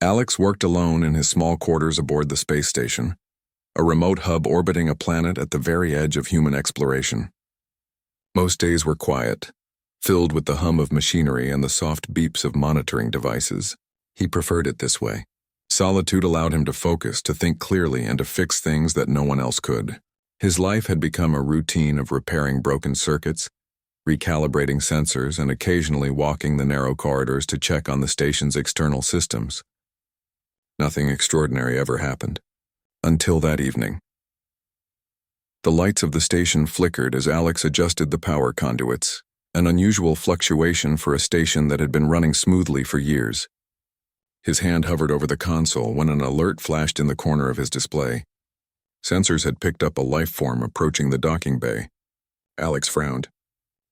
Alex worked alone in his small quarters aboard the space station, a remote hub orbiting a planet at the very edge of human exploration. Most days were quiet, filled with the hum of machinery and the soft beeps of monitoring devices. He preferred it this way. Solitude allowed him to focus, to think clearly, and to fix things that no one else could. His life had become a routine of repairing broken circuits, recalibrating sensors, and occasionally walking the narrow corridors to check on the station's external systems. Nothing extraordinary ever happened. Until that evening. The lights of the station flickered as Alex adjusted the power conduits, an unusual fluctuation for a station that had been running smoothly for years. His hand hovered over the console when an alert flashed in the corner of his display. Sensors had picked up a life form approaching the docking bay. Alex frowned.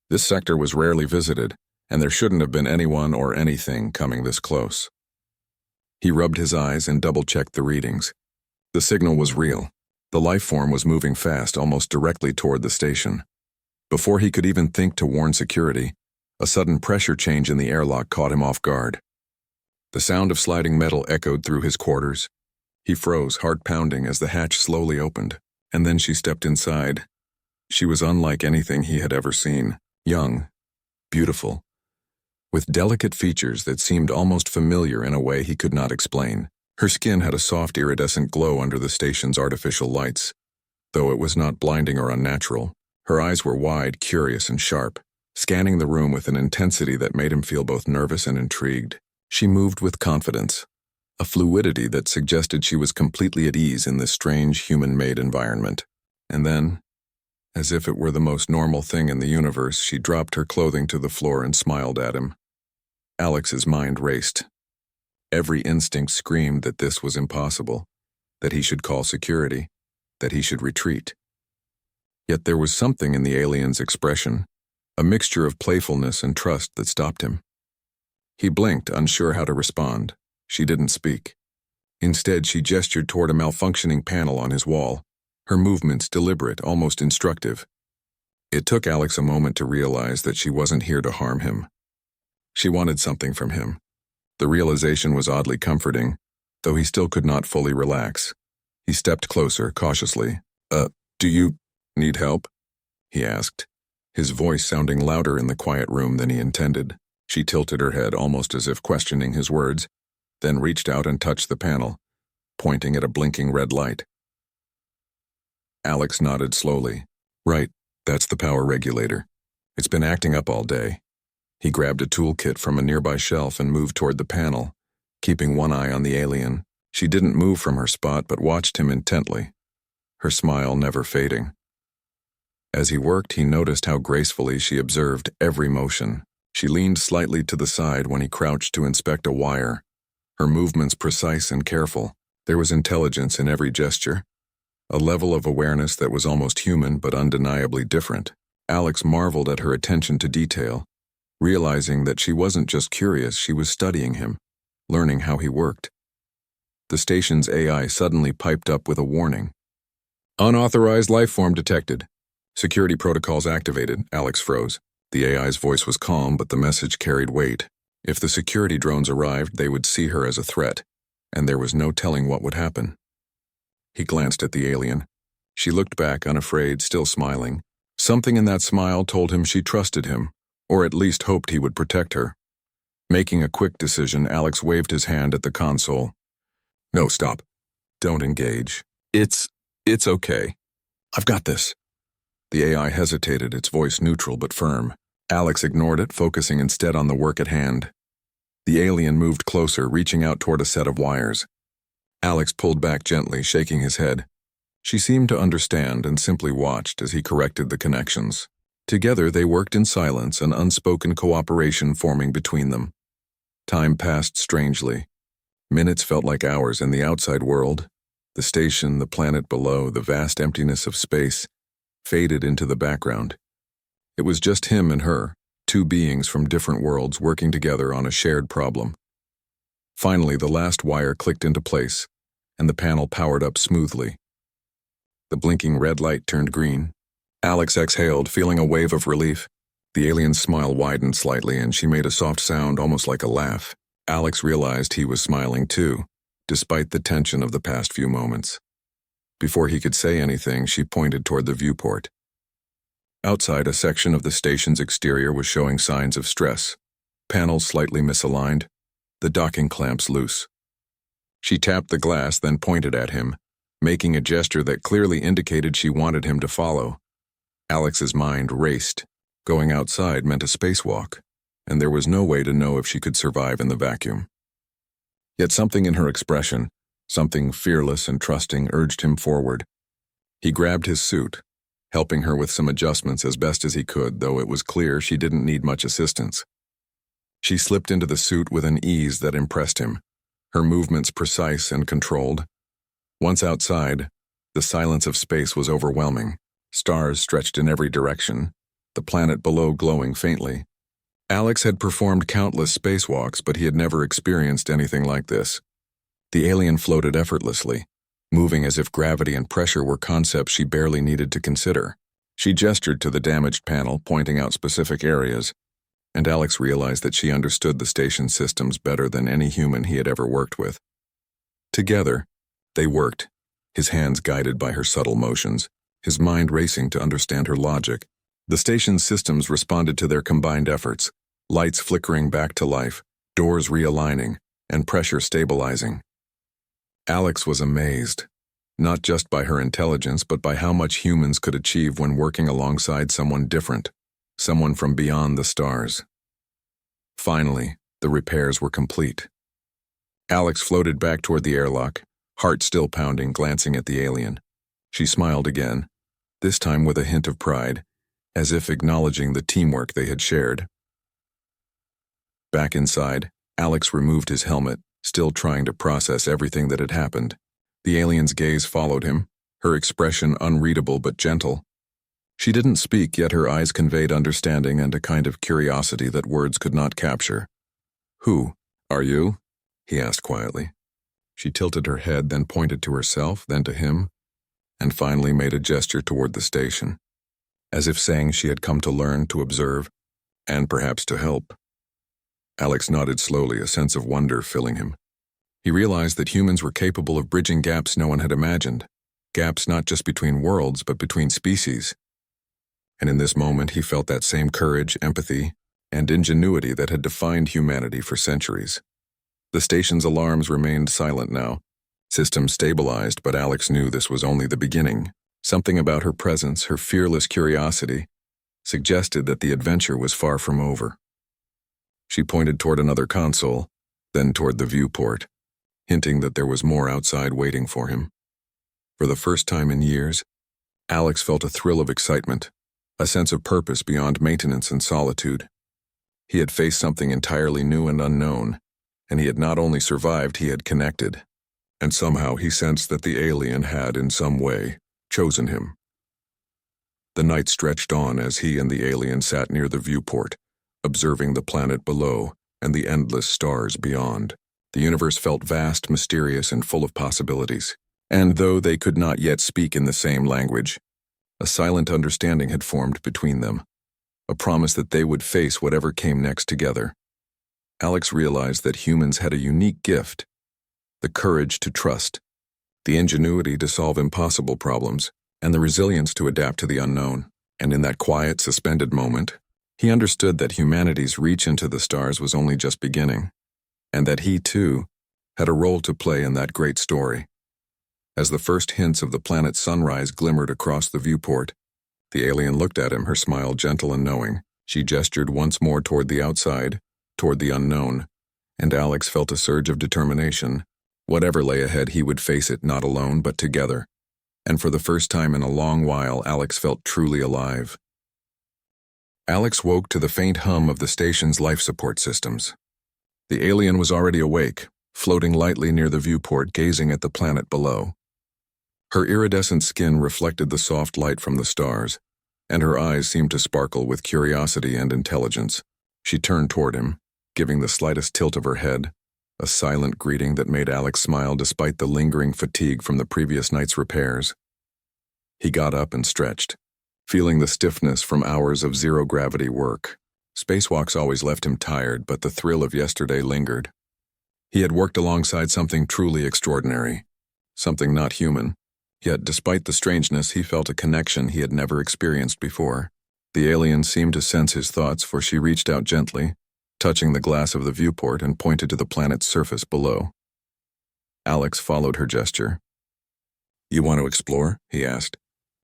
This sector was rarely visited, and there shouldn't have been anyone or anything coming this close. He rubbed his eyes and double-checked the readings. The signal was real. The life form was moving fast, almost directly toward the station. Before he could even think to warn security, a sudden pressure change in the airlock caught him off guard. The sound of sliding metal echoed through his quarters. He froze, heart pounding, as the hatch slowly opened, and then she stepped inside. She was unlike anything he had ever seen. Young, beautiful, with delicate features that seemed almost familiar in a way he could not explain. Her skin had a soft iridescent glow under the station's artificial lights. Though it was not blinding or unnatural, her eyes were wide, curious, and sharp, scanning the room with an intensity that made him feel both nervous and intrigued. She moved with confidence, a fluidity that suggested she was completely at ease in this strange human-made environment. And then, as if it were the most normal thing in the universe, she dropped her clothing to the floor and smiled at him. Alex's mind raced. Every instinct screamed that this was impossible, that he should call security, that he should retreat. Yet there was something in the alien's expression, a mixture of playfulness and trust that stopped him. He blinked, unsure how to respond. She didn't speak. Instead, she gestured toward a malfunctioning panel on his wall, her movements deliberate, almost instructive. It took Alex a moment to realize that she wasn't here to harm him. She wanted something from him. The realization was oddly comforting, though he still could not fully relax. He stepped closer, cautiously. Do you need help?" he asked, his voice sounding louder in the quiet room than he intended. She tilted her head almost as if questioning his words, then reached out and touched the panel, pointing at a blinking red light. Alex nodded slowly. "Right, that's the power regulator. It's been acting up all day." He grabbed a toolkit from a nearby shelf and moved toward the panel, keeping one eye on the alien. She didn't move from her spot but watched him intently, her smile never fading. As he worked, he noticed how gracefully she observed every motion. She leaned slightly to the side when he crouched to inspect a wire, her movements precise and careful. There was intelligence in every gesture, a level of awareness that was almost human but undeniably different. Alex marveled at her attention to detail, realizing that she wasn't just curious, she was studying him, learning how he worked. The station's AI suddenly piped up with a warning. "Unauthorized life form detected. Security protocols activated." Alex froze. The AI's voice was calm, but the message carried weight. If the security drones arrived, they would see her as a threat, and there was no telling what would happen. He glanced at the alien. She looked back, unafraid, still smiling. Something in that smile told him she trusted him, or at least hoped he would protect her. Making a quick decision, Alex waved his hand at the console. "No, stop. Don't engage. It's okay. I've got this." The AI hesitated, its voice neutral but firm. Alex ignored it, focusing instead on the work at hand. The alien moved closer, reaching out toward a set of wires. Alex pulled back gently, shaking his head. She seemed to understand and simply watched as he corrected the connections. Together they worked in silence, an unspoken cooperation forming between them. Time passed strangely. Minutes felt like hours in the outside world. The station, the planet below, the vast emptiness of space, faded into the background. It was just him and her, two beings from different worlds working together on a shared problem. Finally, the last wire clicked into place, and the panel powered up smoothly. The blinking red light turned green. Alex exhaled, feeling a wave of relief. The alien's smile widened slightly, and she made a soft sound, almost like a laugh. Alex realized he was smiling too, despite the tension of the past few moments. Before he could say anything, she pointed toward the viewport. Outside, a section of the station's exterior was showing signs of stress. Panels slightly misaligned, the docking clamps loose. She tapped the glass, then pointed at him, making a gesture that clearly indicated she wanted him to follow. Alex's mind raced. Going outside meant a spacewalk, and there was no way to know if she could survive in the vacuum. Yet something in her expression, something fearless and trusting, urged him forward. He grabbed his suit, helping her with some adjustments as best as he could, though it was clear she didn't need much assistance. She slipped into the suit with an ease that impressed him, her movements precise and controlled. Once outside, the silence of space was overwhelming. Stars stretched in every direction, the planet below glowing faintly. Alex had performed countless spacewalks, but he had never experienced anything like this. The alien floated effortlessly, moving as if gravity and pressure were concepts she barely needed to consider. She gestured to the damaged panel, pointing out specific areas, and Alex realized that she understood the station's systems better than any human he had ever worked with. Together, they worked, his hands guided by her subtle motions, his mind racing to understand her logic. The station's systems responded to their combined efforts, lights flickering back to life, doors realigning, and pressure stabilizing. Alex was amazed, not just by her intelligence, but by how much humans could achieve when working alongside someone different, someone from beyond the stars. Finally, the repairs were complete. Alex floated back toward the airlock, heart still pounding, glancing at the alien. She smiled again, this time with a hint of pride, as if acknowledging the teamwork they had shared. Back inside, Alex removed his helmet, still trying to process everything that had happened. The alien's gaze followed him, her expression unreadable but gentle. She didn't speak, yet her eyes conveyed understanding and a kind of curiosity that words could not capture. "Who are you?" he asked quietly. She tilted her head, then pointed to herself, then to him, and finally made a gesture toward the station, as if saying she had come to learn, to observe, and perhaps to help. Alex nodded slowly, a sense of wonder filling him. He realized that humans were capable of bridging gaps no one had imagined, gaps not just between worlds, but between species. And in this moment, he felt that same courage, empathy, and ingenuity that had defined humanity for centuries. The station's alarms remained silent now. Systems stabilized, but Alex knew this was only the beginning. Something about her presence, her fearless curiosity, suggested that the adventure was far from over. She pointed toward another console, then toward the viewport, hinting that there was more outside waiting for him. For the first time in years, Alex felt a thrill of excitement, a sense of purpose beyond maintenance and solitude. He had faced something entirely new and unknown, and he had not only survived, he had connected. And somehow he sensed that the alien had, in some way, chosen him. The night stretched on as he and the alien sat near the viewport, observing the planet below and the endless stars beyond. The universe felt vast, mysterious, and full of possibilities. And though they could not yet speak in the same language, a silent understanding had formed between them, a promise that they would face whatever came next together. Alex realized that humans had a unique gift, the courage to trust, the ingenuity to solve impossible problems, and the resilience to adapt to the unknown. And in that quiet, suspended moment, he understood that humanity's reach into the stars was only just beginning, and that he, too, had a role to play in that great story. As the first hints of the planet's sunrise glimmered across the viewport, the alien looked at him, her smile gentle and knowing. She gestured once more toward the outside, toward the unknown, and Alex felt a surge of determination. Whatever lay ahead, he would face it not alone, but together. And for the first time in a long while, Alex felt truly alive. Alex woke to the faint hum of the station's life support systems. The alien was already awake, floating lightly near the viewport, gazing at the planet below. Her iridescent skin reflected the soft light from the stars, and her eyes seemed to sparkle with curiosity and intelligence. She turned toward him, giving the slightest tilt of her head, a silent greeting that made Alex smile despite the lingering fatigue from the previous night's repairs. He got up and stretched, feeling the stiffness from hours of zero-gravity work. Spacewalks always left him tired, but the thrill of yesterday lingered. He had worked alongside something truly extraordinary, something not human. Yet, despite the strangeness, he felt a connection he had never experienced before. The alien seemed to sense his thoughts, for she reached out gently, touching the glass of the viewport, and pointed to the planet's surface below. Alex followed her gesture. "You want to explore?" he asked.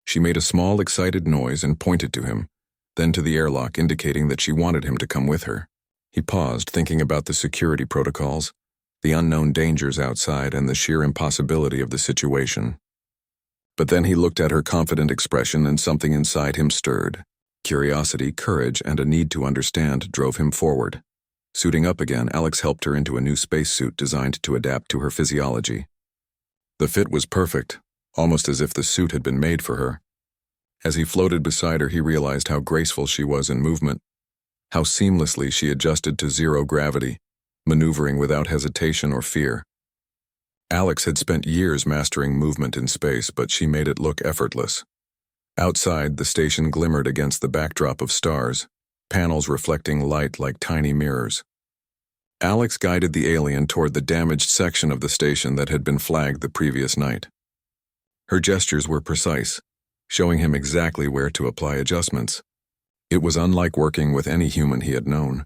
She made a small, excited noise and pointed to him, then to the airlock, indicating that she wanted him to come with her. He paused, thinking about the security protocols, the unknown dangers outside, and the sheer impossibility of the situation. But then he looked at her confident expression, and something inside him stirred. Curiosity, courage, and a need to understand drove him forward. Suiting up again, Alex helped her into a new spacesuit designed to adapt to her physiology. The fit was perfect, almost as if the suit had been made for her. As he floated beside her, he realized how graceful she was in movement, how seamlessly she adjusted to zero gravity, maneuvering without hesitation or fear. Alex had spent years mastering movement in space, but she made it look effortless. Outside, the station glimmered against the backdrop of stars, panels reflecting light like tiny mirrors. Alex guided the alien toward the damaged section of the station that had been flagged the previous night. Her gestures were precise, showing him exactly where to apply adjustments. It was unlike working with any human he had known.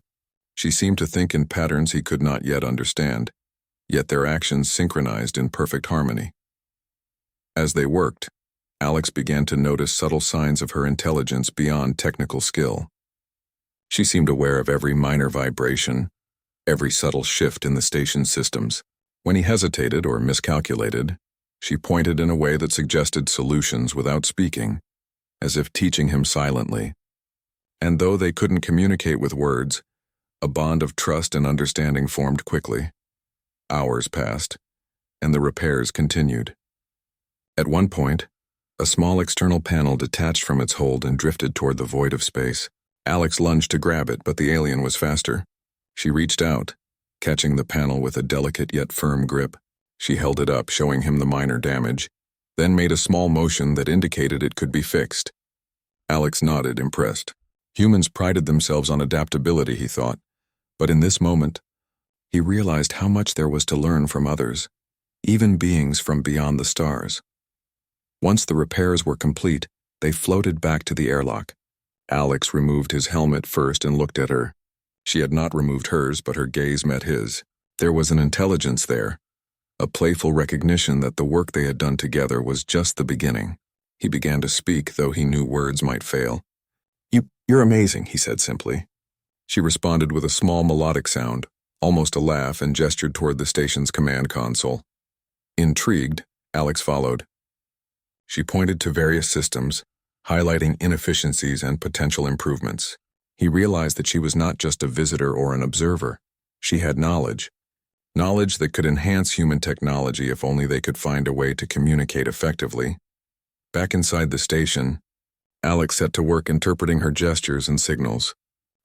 She seemed to think in patterns he could not yet understand, yet their actions synchronized in perfect harmony. As they worked, Alex began to notice subtle signs of her intelligence beyond technical skill. She seemed aware of every minor vibration, every subtle shift in the station's systems. When he hesitated or miscalculated, she pointed in a way that suggested solutions without speaking, as if teaching him silently. And though they couldn't communicate with words, a bond of trust and understanding formed quickly. Hours passed, and the repairs continued. At one point, a small external panel detached from its hold and drifted toward the void of space. Alex lunged to grab it, but the alien was faster. She reached out, catching the panel with a delicate yet firm grip. She held it up, showing him the minor damage, then made a small motion that indicated it could be fixed. Alex nodded, impressed. Humans prided themselves on adaptability, he thought, but in this moment, he realized how much there was to learn from others, even beings from beyond the stars. Once the repairs were complete, they floated back to the airlock. Alex removed his helmet first and looked at her. She had not removed hers, but her gaze met his. There was an intelligence there, a playful recognition that the work they had done together was just the beginning. He began to speak, though he knew words might fail. You're amazing," he said simply. She responded with a small melodic sound, almost a laugh, and gestured toward the station's command console. Intrigued, Alex followed. She pointed to various systems, highlighting inefficiencies and potential improvements. He realized that she was not just a visitor or an observer. She had knowledge that could enhance human technology if only they could find a way to communicate effectively. Back inside the station, Alex set to work interpreting her gestures and signals.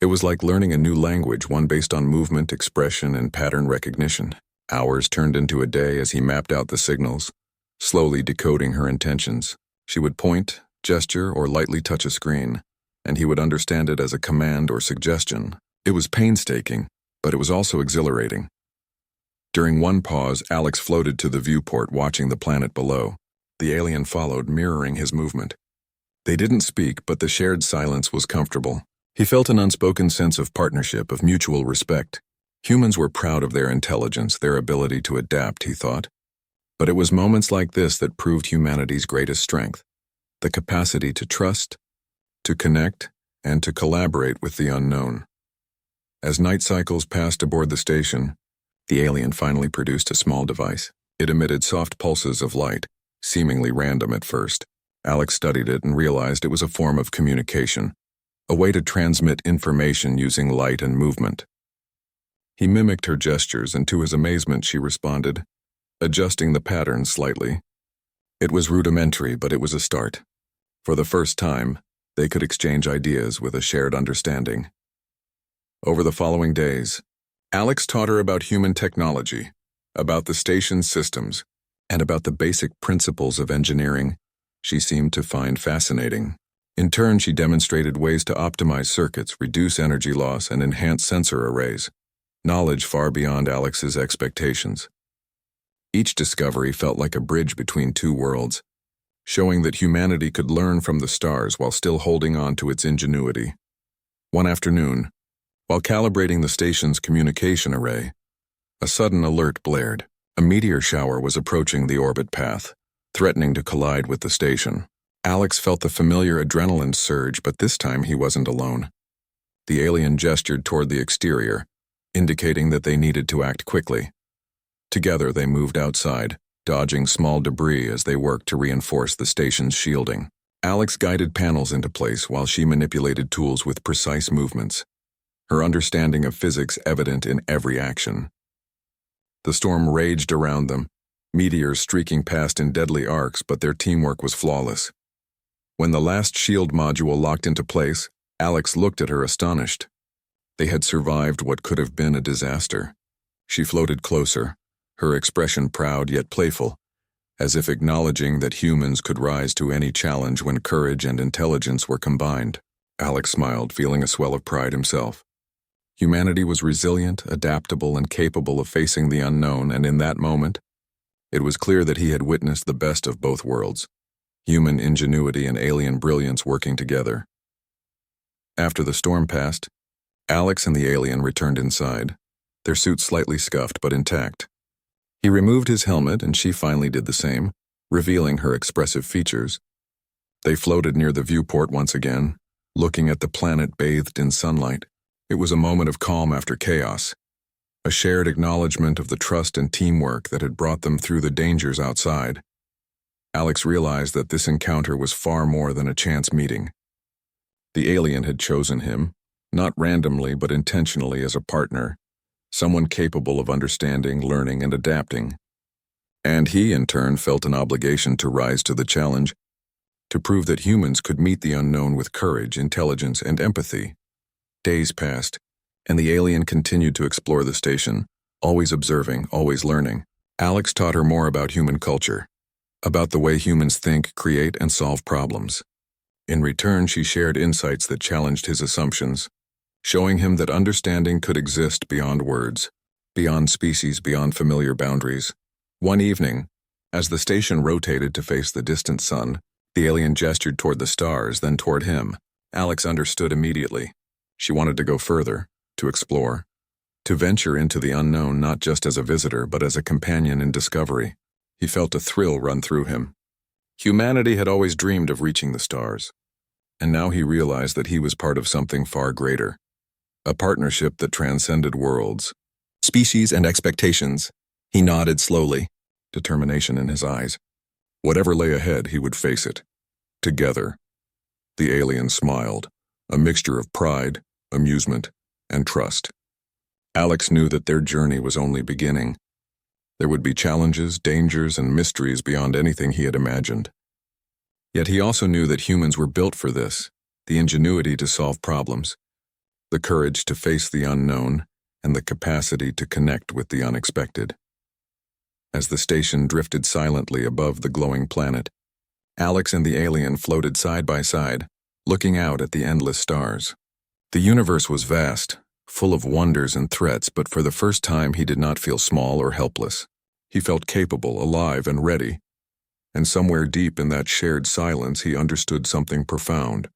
It was like learning a new language, one based on movement, expression, and pattern recognition. Hours turned into a day as he mapped out the signals, slowly decoding her intentions. She would point, gesture, or lightly touch a screen, and he would understand it as a command or suggestion. It was painstaking, but it was also exhilarating. During one pause, Alex floated to the viewport, watching the planet below. The alien followed, mirroring his movement. They didn't speak, but the shared silence was comfortable. He felt an unspoken sense of partnership, of mutual respect. Humans were proud of their intelligence, their ability to adapt, he thought. But it was moments like this that proved humanity's greatest strength, the capacity to trust, to connect, and to collaborate with the unknown. As night cycles passed aboard the station, the alien finally produced a small device. It emitted soft pulses of light, seemingly random at first. Alex studied it and realized it was a form of communication, a way to transmit information using light and movement. He mimicked her gestures, and to his amazement she responded, adjusting the pattern slightly. It was rudimentary, but it was a start. For the first time, they could exchange ideas with a shared understanding. Over the following days, Alex taught her about human technology, about the station's systems, and about the basic principles of engineering she seemed to find fascinating. In turn, she demonstrated ways to optimize circuits, reduce energy loss, and enhance sensor arrays. knowledge far beyond Alex's expectations. Each discovery felt like a bridge between two worlds, showing that humanity could learn from the stars while still holding on to its ingenuity. One afternoon, while calibrating the station's communication array, a sudden alert blared. A meteor shower was approaching the orbit path, threatening to collide with the station. Alex felt the familiar adrenaline surge, but this time he wasn't alone. The alien gestured toward the exterior, indicating that they needed to act quickly. Together they moved outside, dodging small debris as they worked to reinforce the station's shielding. Alex guided panels into place while she manipulated tools with precise movements, her understanding of physics evident in every action. The storm raged around them, meteors streaking past in deadly arcs, but their teamwork was flawless. When the last shield module locked into place, Alex looked at her astonished. They had survived what could have been a disaster. She floated closer, her expression proud yet playful, as if acknowledging that humans could rise to any challenge when courage and intelligence were combined. Alex smiled, feeling a swell of pride himself. Humanity was resilient, adaptable, and capable of facing the unknown, and in that moment, it was clear that he had witnessed the best of both worlds, human ingenuity and alien brilliance working together. After the storm passed, Alex and the alien returned inside, their suits slightly scuffed but intact. He removed his helmet, and she finally did the same, revealing her expressive features. They floated near the viewport once again, looking at the planet bathed in sunlight. It was a moment of calm after chaos, a shared acknowledgement of the trust and teamwork that had brought them through the dangers outside. Alex realized that this encounter was far more than a chance meeting. The alien had chosen him, not randomly but intentionally, as a partner, someone capable of understanding, learning, and adapting. And he, in turn, felt an obligation to rise to the challenge, to prove that humans could meet the unknown with courage, intelligence, and empathy. Days passed, and the alien continued to explore the station, always observing, always learning. Alex taught her more about human culture, about the way humans think, create, and solve problems. In return, she shared insights that challenged his assumptions, showing him that understanding could exist beyond words, beyond species, beyond familiar boundaries. One evening, as the station rotated to face the distant sun, the alien gestured toward the stars, then toward him. Alex understood immediately. She wanted to go further, to explore, to venture into the unknown not just as a visitor but as a companion in discovery. He felt a thrill run through him. Humanity had always dreamed of reaching the stars, and now he realized that he was part of something far greater, a partnership that transcended worlds, species, and expectations. He nodded slowly, determination in his eyes. Whatever lay ahead, he would face it. Together. The alien smiled, a mixture of pride, amusement, and trust. Alex knew that their journey was only beginning. There would be challenges, dangers, and mysteries beyond anything he had imagined. Yet he also knew that humans were built for this, the ingenuity to solve problems, the courage to face the unknown, and the capacity to connect with the unexpected. As the station drifted silently above the glowing planet, Alex and the alien floated side by side, looking out at the endless stars. The universe was vast, full of wonders and threats, but for the first time he did not feel small or helpless. He felt capable, alive, and ready. And somewhere deep in that shared silence he understood something profound.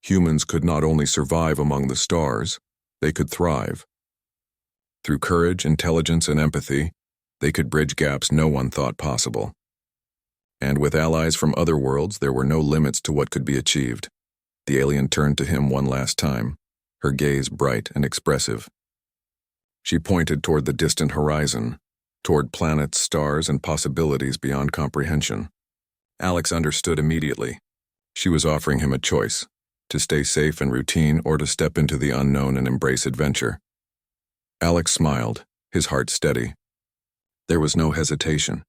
Humans could not only survive among the stars, they could thrive. Through courage, intelligence, and empathy, they could bridge gaps no one thought possible. And with allies from other worlds, there were no limits to what could be achieved. The alien turned to him one last time, her gaze bright and expressive. She pointed toward the distant horizon, toward planets, stars, and possibilities beyond comprehension. Alex understood immediately. She was offering him a choice, to stay safe and routine or to step into the unknown and embrace adventure. Alex smiled, his heart steady. There was no hesitation.